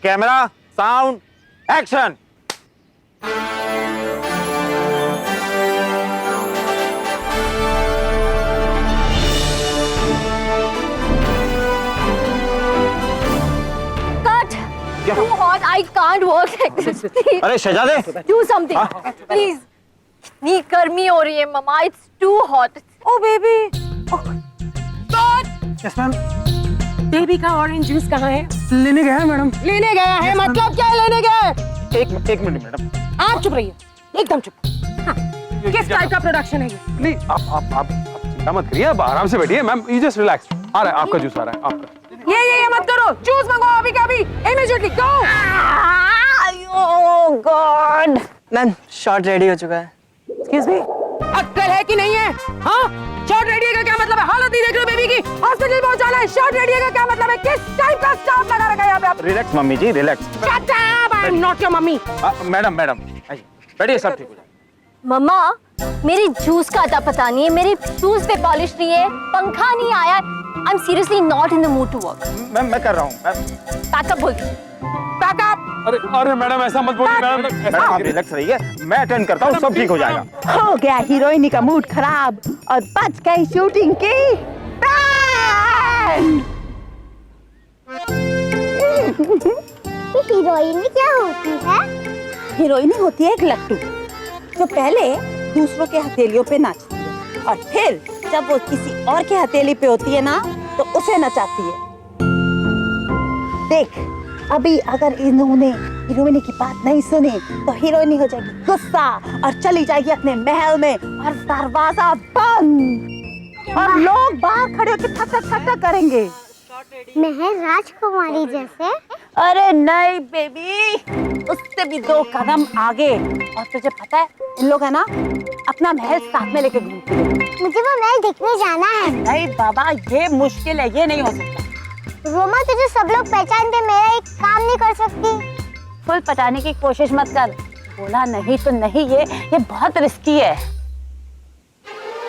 Camera sound action. Too hot. I can't work like this. Please. अरे शहजादे, Do something. Please. इतनी गर्मी हो रही है मम्मा. It's too hot. Oh baby. Oh. God. Yes ma'am. Baby का ऑरेंज जूस कहाँ है? लेने गया है मैडम। लेने गया है मतलब क्या लेने गया? एक मिनट मैडम। आप चुप रहिए, एकदम चुप। हाँ। किस टाइप का प्रोडक्शन है ये? नहीं आप चिंता मत करिए, आप आराम से बैठिए मैम, यू जस्ट रिलैक्स। आ रहा है आपका जूस, आ रहा है आपका। ये मत करो, जूस मंगाओ अभी का अभी, immediately go. Oh God. Ma'am shot ready हो चुका है। एक्सक्यूज मी, अक्ल है कि नहीं है? हाँ, शॉट रेडी है का क्या मतलब है? हालत ही देख लो बेबी की, हॉस्पिटल पहुंचाना है। शॉट रेडी है का क्या मतलब है? किस टाइप का स्टाफ लगा रखा है यहाँ पे आप? रिलैक्स मम्मी जी, relax. Shut up, I am not your mummy. Madam आइए, बैठिए, सब ठीक हो जाएगा। मम्मा, मेरी जूस का अता पता नहीं है, मेरे शूज पे पॉलिश नहीं है, पंखा नहीं आया। I'm seriously not in the mood to work. मैं कर रहा हूँ। पैकअप बोल। पैकअप। अरे मैडम ऐसा मत बोलिए मैडम आप रिलैक्स रहिए, मैं अटेंड करता हूँ, सब ठीक हो जाएगा। हो गया हीरोइनी का मूड खराब और बच गई शूटिंग की बैंड। हीरोइनी क्या होती है? हीरोइनी होती है एक लट्टू जो पहले दूसरों के हथेलियों पे नाचती है और फिर जब वो किसी और के हथेली पे होती है ना तो उसे नचाती है। देख अभी अगर इन्होंने हीरोइनी की बात नहीं सुनी तो हीरोइनी हो जाएगी गुस्सा और चली जाएगी अपने महल में और दरवाजा बंद और लोग बाहर खड़े होकर ठक ठक ठक ठक करेंगे। महल राजकुमारी जैसे? अरे नहीं बेबी, उससे भी 2 कदम आगे। और तुझे पता है इन लोग है ना अपना महल साथ में लेके घूमते हैं। मुझे वो महल देखने जाना है। नहीं बाबा, ये मुश्किल है, ये नहीं हो सकता। रोमा तुझे सब लोग पहचानते, मेरा एक काम नहीं कर सकती। फुल पटाने की कोशिश मत कर, बोला नहीं तो नहीं, ये बहुत रिस्की है।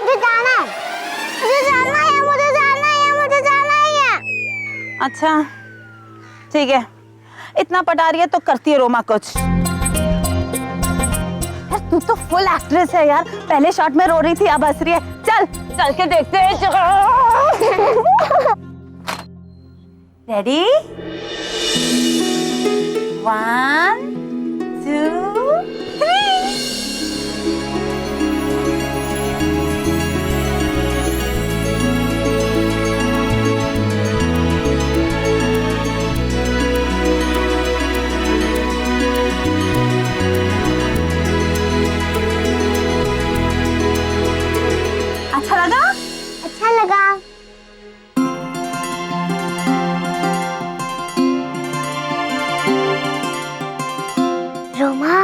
मुझे जाना है, मुझे जाना है, मुझे जाना है, मुझे जाना है। अच्छा ठीक है, इतना पटा रही है तो करती है रोमा कुछ। यार तू तो फुल एक्ट्रेस है यार, पहले शॉट में रो रही थी अब हंस रही है। चल के देखते हैं। रेडी 1 2 3। अच्छा लगा। रोमा,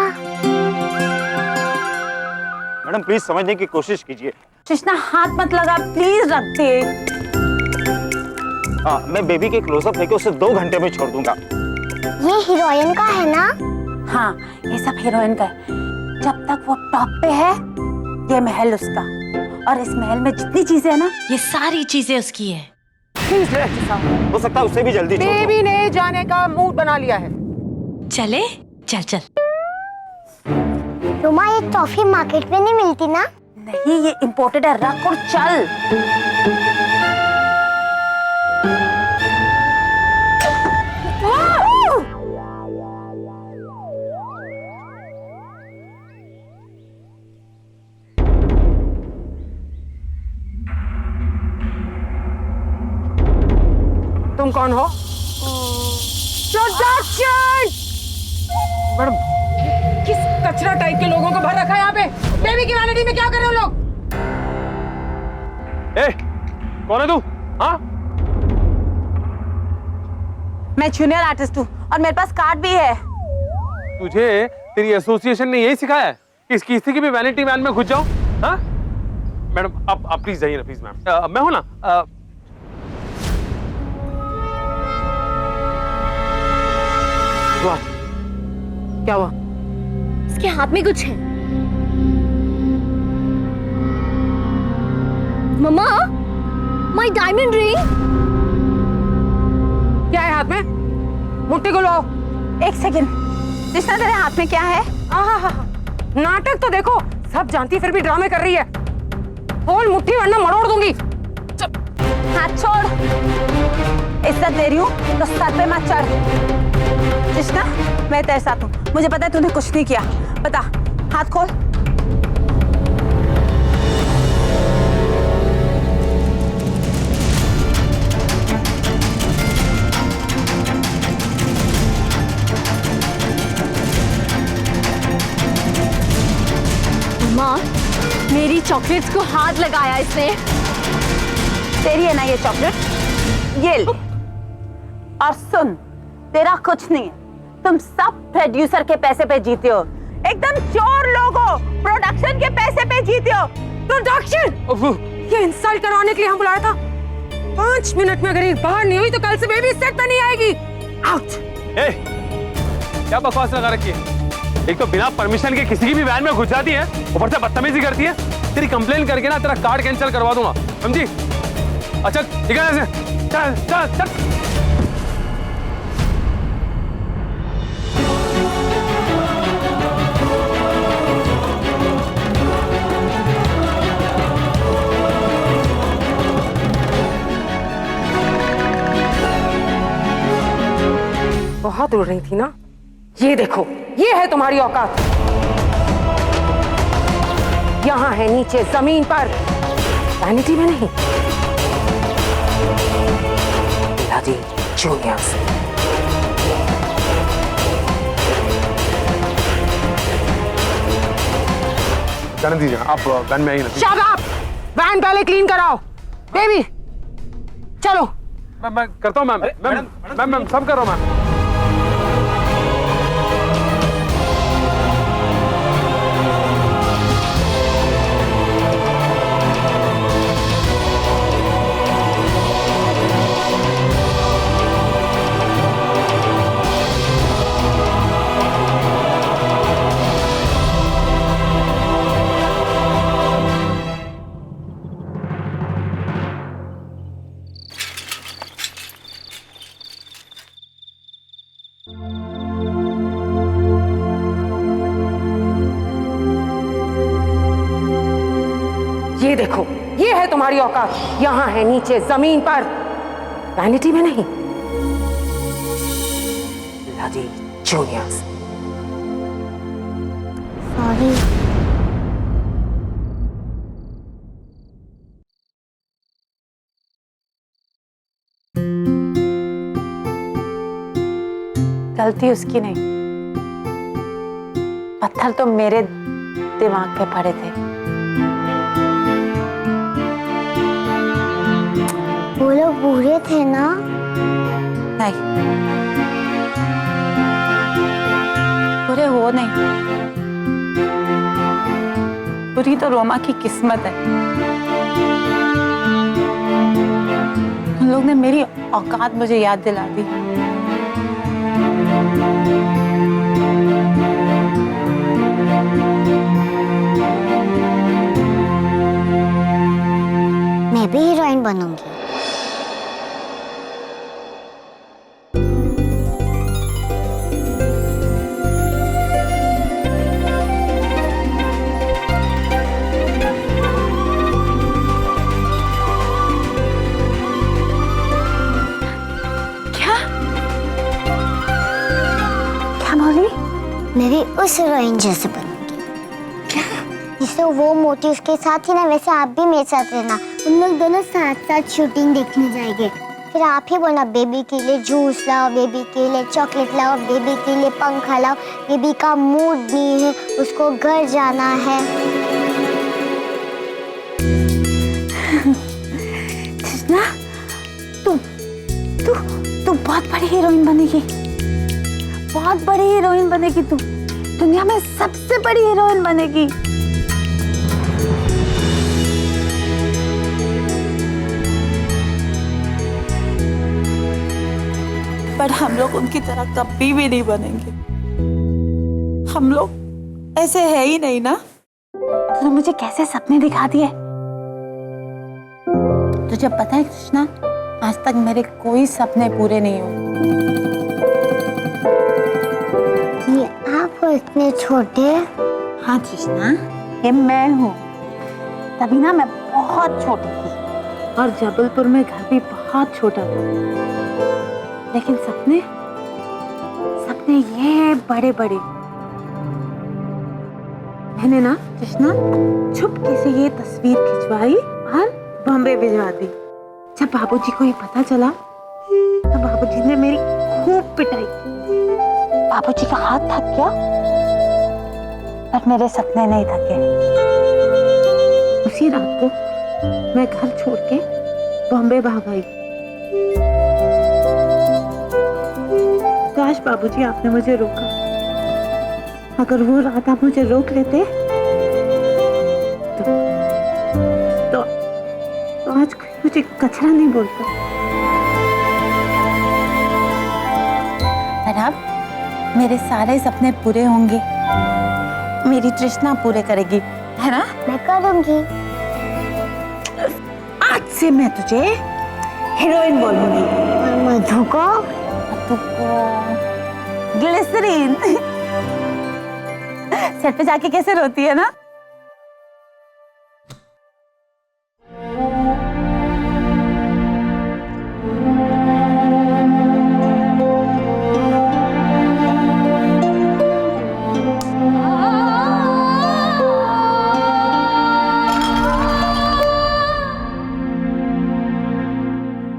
मैडम प्लीज समझने की कोशिश कीजिए। कृष्णा हाथ मत लगा प्लीज, रख दे। हाँ, मैं बेबी के क्लोजअप लेके उसे 2 घंटे में छोड़ दूंगा। ये हीरोइन का है ना? हाँ ये सब हीरोइन का है। जब तक वो टॉप पे है ये महल उसका, और इस महल में जितनी चीजें है ना ये सारी चीजें उसकी है। हो सकता है उससे भी जल्दी छोड़ दूं। बेबी ने जाने का मूड बना लिया है। चले चल। रोमा, ये टॉफी मार्केट में नहीं मिलती ना? नहीं ये इम्पोर्टेड है, रख और चल। तुम कौन हो? प्रोडक्शन। मैडम किस कचरा टाइप के लोगों को भर रखा है यहाँ पे? बेबी की वैनिटी में क्या कर रहे हो लोग? कौन है तू? हाँ मैं जूनियर आर्टिस्ट हूँ और मेरे पास कार्ड भी है। तुझे तेरी एसोसिएशन ने यही सिखाया है कि किसी की भी वैनिटी वैन में घुस जाओ? हाँ मैडम आप प्लीज जाइए ना प्लीज। मैम मैं हूं ना। क्या हुआ? इसके हाथ में कुछ है। मम्मा, माय डायमंड रिंग। क्या है हाथ में? मुट्ठी को लो। एक सेकंड, कृष्णा तेरे हाथ में क्या है? आहा, नाटक तो देखो, सब जानती फिर भी ड्रामे कर रही है। खोल मुट्ठी वरना मरोड़ दूंगी। हाथ छोड़। इज्जत दे रही हूँ तो सर पे मत चढ़। कृष्णा, मैं तेरे साथ हूँ, मुझे पता है तूने कुछ नहीं किया। बता, हाथ खोल। माँ, मेरी चॉकलेट्स को हाथ लगाया इसने। तेरी है ना ये चॉकलेट, ये ले। और सुन, तेरा कुछ नहीं है, तुम सब प्रोड्यूसर के पैसे पे जीते हो। एकदम चोर लोग हो, प्रोडक्शन के पैसे पे जीते हो। प्रोडक्शन? ये इंसल्ट करवाने के लिए हम बुलाया था। 5 मिनट में अगर ये बाहर नहीं हुई तो कल से बेबी सेट पे नहीं आएगी। आउट। ए, क्या बकवास लगा रखी है? एक तो बिना परमिशन के किसी की भी वैन में घुस जाती है, ऊपर से बदतमीजी करती है। तेरी कंप्लेन करके ना तेरा कार्ड कैंसिल करवा दूंगा, समझी? अच्छा ठीक है, ऐसे चल चल चल। बहुत उड़ रही थी ना। ये देखो, ये है तुम्हारी औकात। यहाँ है नीचे जमीन पर, वैनिटी में नहीं। Bloody juniors. जाने दीजिए, आप वैन में आइए ना। Shut up! वैन पहले क्लीन कराओ। बेबी चलो। मैं करता हूँ मैम, मैम सब कर रहा हूँ मैम। ये देखो, ये है तुम्हारी औकात। यहाँ है नीचे जमीन पर, वैनिटी में नहीं। Bloody juniors. सॉरी। गलती उसकी नहीं, पत्थर तो मेरे दिमाग पे पड़े थे। वो लोग बुरे थे ना? नहीं, बुरे वो नहीं, बुरी तो रोमा की किस्मत है। उन लोग ने मेरी औकात मुझे याद दिला दी। मैं भी हीरोइन बनूंगी। मैं भी उस हीरोइन जैसे बनूंगी। क्या? जिससे वो मोटी उसके साथ ही ना, वैसे आप भी मेरे साथ रहना। उन लोग दोनों साथ साथ शूटिंग देखने जाएंगे। फिर आप ही बोलना, बेबी के लिए जूस लाओ, बेबी के लिए चॉकलेट लाओ, बेबी के लिए पंखा लाओ, बेबी का मूड नहीं है, उसको घर जाना है। कृष्णा, तू बहुत बड़ी हीरोइन बनेगी, बहुत बड़ी हीरोइन बनेगी। तू दुनिया में सबसे बड़ी हीरोइन बनेगी। पर हम लोग उनकी तरह कभी भी नहीं बनेंगे। हम लोग ऐसे है ही नहीं ना। तूने मुझे कैसे सपने दिखा दिए। तुझे पता है कृष्णा, आज तक मेरे कोई सपने पूरे नहीं हुए। इतने छोटे। हाँ कृष्णा, ये मैं हूँ। तभी ना मैं बहुत छोटी थी और जबलपुर में घर भी बहुत छोटा था, लेकिन सपने सपने ये बड़े बड़े। मैंने ना कृष्णा चुपके से ये तस्वीर खिंचवाई और बॉम्बे भिजवा दी। जब बाबूजी को ये पता चला तो बाबूजी ने मेरी खूब पिटाई की। बाबूजी का हाथ थक गया पर मेरे सपने नहीं थके। उसी रात को मैं घर छोड़ के बॉम्बे भाग आई। काश बाबूजी आपने मुझे रोका। अगर वो रात आप मुझे रोक लेते तो आज कोई मुझे कचरा नहीं बोलता। और अब मेरे सारे सपने पूरे होंगे। मेरी तृष्णा पूरे करेगी, है ना? मैं करूंगी। आज से मैं तुझे हीरोइन बोलूंगी। और मधु को? मधु को ग्लिसरीन। सेट पे जाके कैसे रोती है ना?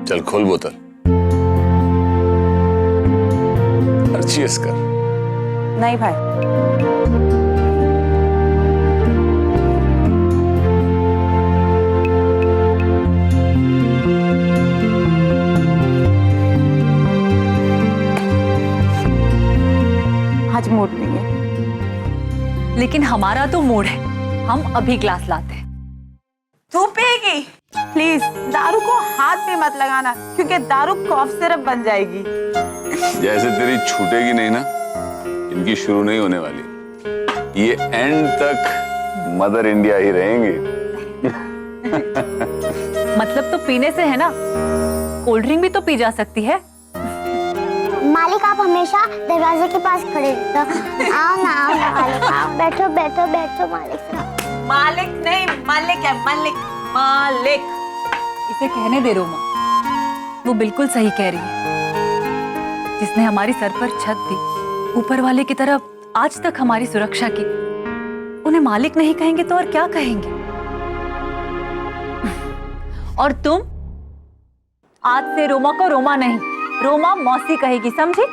चल खोल बोतल और चीयर्स कर। नहीं भाई, आज मूड नहीं है। लेकिन हमारा तो मूड है, हम अभी ग्लास लाते हैं। तू पिएगी? प्लीज दारू को हाथ भी मत लगाना, क्योंकि दारू कॉफ सिरप बन जाएगी। जैसे तेरी छूटेगी नहीं ना, इनकी शुरू नहीं होने वाली। ये एंड तक मदर इंडिया ही रहेंगे। मतलब तो पीने से है ना, कोल्ड ड्रिंक भी तो पी जा सकती है। मालिक आप हमेशा दरवाजे के पास खड़े रहते हो। आओ ना मालिक, आओ बैठो बैठो बैठो मालिक साहब। मालिक नहीं, मालिक है, मालिक मालिक। इसे कहने दे रोमा, वो बिल्कुल सही कह रही है। जिसने हमारी सर पर छत दी, ऊपर वाले की तरफ आज तक हमारी सुरक्षा की, उन्हें मालिक नहीं कहेंगे तो और क्या कहेंगे? और तुम आज से रोमा को रोमा नहीं, रोमा मौसी कहेगी, समझी?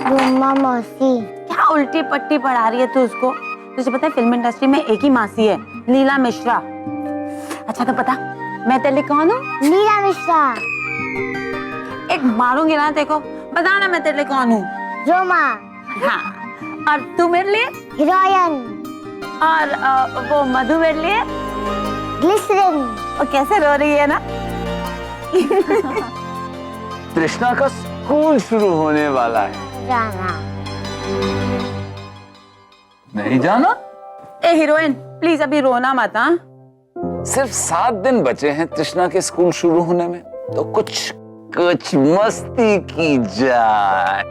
रोमा मौसी? क्या उल्टी पट्टी पढ़ा रही है तू उसको? तुझे पता है फिल्म इंडस्ट्री में एक ही मासी है, लीला मिश्रा। अच्छा तो पता मैं तेरे लिए कौन हूँ? लीला मिश्रा। एक मारूंगी ना देखो, बता ना मैं तेरे लिए कौन हूँ? रोमा। हाँ, और तू मेरे लिए? हीरोइन। और वो मधु मेरे लिए? ग्लिसरीन। और कैसे रो रही है ना? तृष्णा का स्कूल शुरू होने वाला है। जाना नहीं जाना? ए हीरोइन प्लीज अभी रोना मत। हाँ, सिर्फ 7 दिन बचे हैं तृष्णा के स्कूल शुरू होने में, तो कुछ कुछ मस्ती की जाए।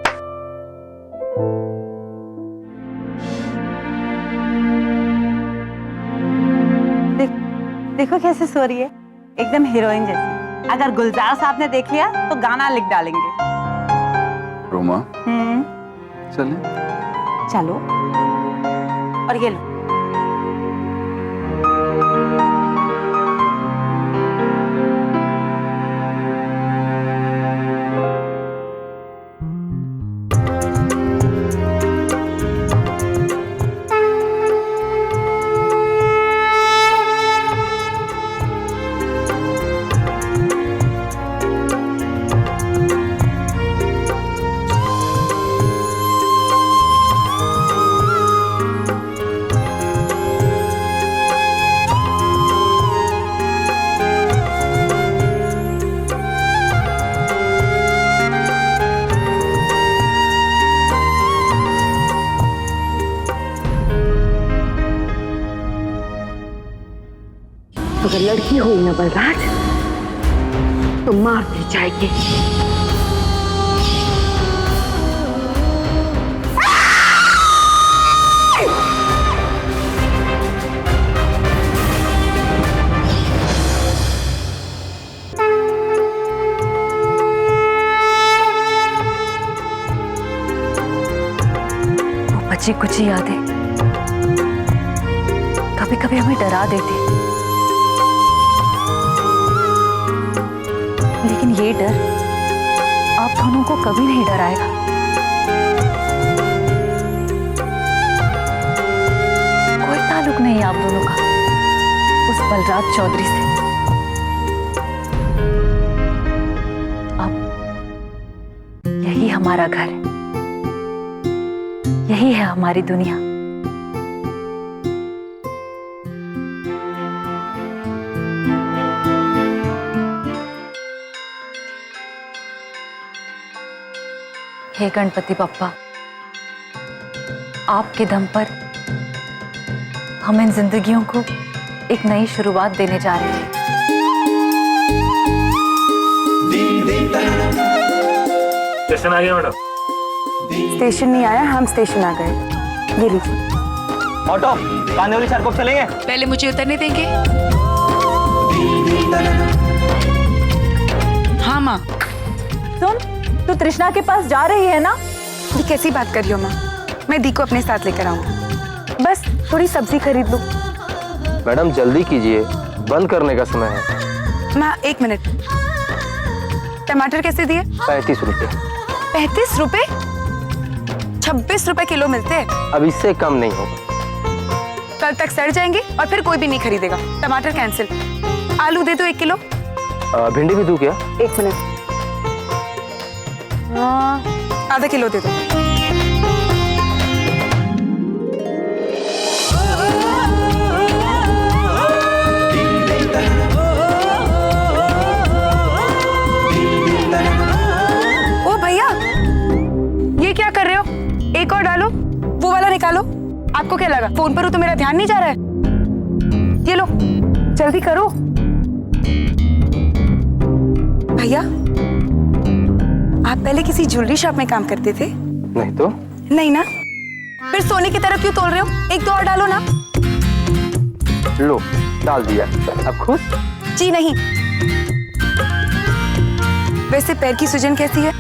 देखो कैसे सो रही है, एकदम हीरोइन जैसी। अगर गुलजार साहब ने देख लिया तो गाना लिख डालेंगे। रोमा चले? चलो। और ये लो। अगर लड़की हुई ना बलराज तो मार दी जाएगी। बची कुची यादें कभी कभी हमें डरा देती, लेकिन ये डर आप दोनों को कभी नहीं डराएगा। कोई ताल्लुक नहीं है आप दोनों का उस बलराज चौधरी से। अब यही हमारा घर है, यही है हमारी दुनिया। हे गणपति बप्पा, आपके दम पर हम इन जिंदगियों को एक नई शुरुआत देने जा रहे हैं। स्टेशन आ गया मैडम। स्टेशन नहीं आया, हम स्टेशन आ गए। ये लीजिए। ऑटो कांदिवली एयरपोर्ट चलेंगे। पहले मुझे उतरने देंगे। हाँ माँ। सुन, तू तृष्णा के पास जा रही है ना? ये कैसी बात कर रही हो माँ? मैं दी को अपने साथ लेकर आऊंगी। बस थोड़ी सब्जी खरीद लो। मैडम जल्दी कीजिए, बंद करने का समय है। माँ 1 मिनट। टमाटर कैसे दिए? 35 रुपए। 35 रुपए? 26 रुपए किलो मिलते हैं। अब इससे कम नहीं होगा। कल तक सड़ जाएंगे और फिर कोई भी नहीं खरीदेगा। टमाटर कैंसिल। आलू दे दो 1 किलो। भिंडी भी दूं क्या? 1 मिनट। आधा किलो दे दो। ओ भैया, ये क्या कर रहे हो? एक और डालो, वो वाला निकालो। आपको क्या लगा फोन पर हो तो मेरा ध्यान नहीं जा रहा है? ये लो, जल्दी करो। भैया, आप पहले किसी ज्वेलरी शॉप में काम करते थे? नहीं तो। नहीं ना? फिर सोने की तरफ क्यों तोल रहे हो? 1 2 और डालो ना। लो, डाल दिया। अब खुश? जी नहीं। वैसे पैर की सूजन कैसी है?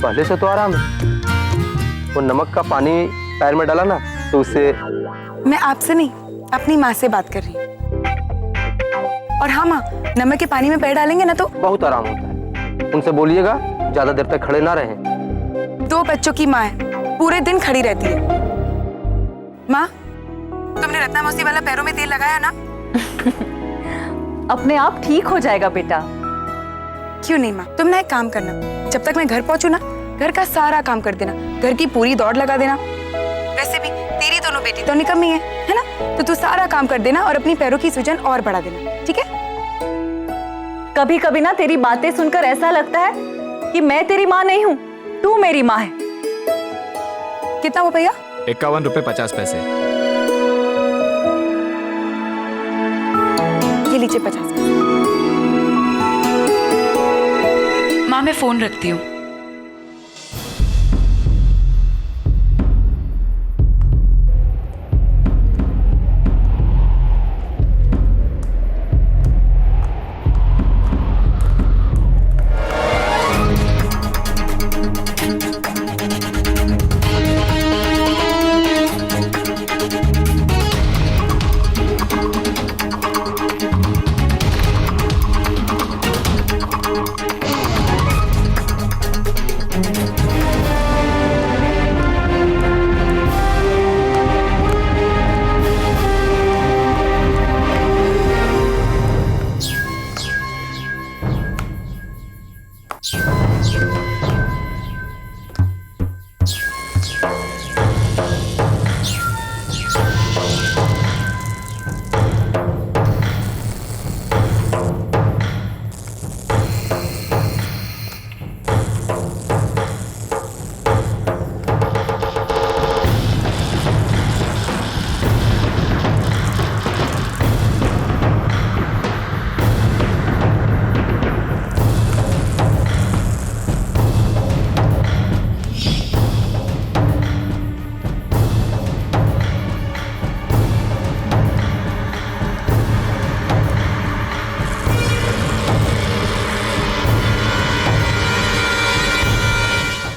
पहले से तो आराम है। वो नमक का पानी पैर में डाला ना तो उससे। मैं आपसे नहीं, अपनी माँ से बात कर रही हूँ। और हाँ माँ, नमक के पानी में पैर डालेंगे ना तो बहुत आराम होता है। उनसे बोलिएगा ज्यादा देर तक खड़े ना रहें। 2 बच्चों की माँ है, पूरे दिन खड़ी रहती है। माँ, तुमने रत्ना मौसी वाला पैरों में तेल लगाया ना? अपने आप ठीक हो जाएगा बेटा। क्यों नहीं माँ? तुम ना एक काम करना, जब तक मैं घर पहुंचू ना, घर का सारा काम कर देना, घर की पूरी दौड़ लगा देना। वैसे भी तेरी दोनों बेटी तो निकम्मी है ना? तो तू सारा काम कर देना और अपनी पैरों की सूजन और बढ़ा देना, ठीक है? कभी कभी ना तेरी बातें सुनकर ऐसा लगता है कि मैं तेरी माँ नहीं हूँ, तू मेरी माँ है। कितना हुआ भैया? 51 रुपए 50 पैसे। ये लीजिए 50 पैसे। माँ मैं फोन रखती हूँ।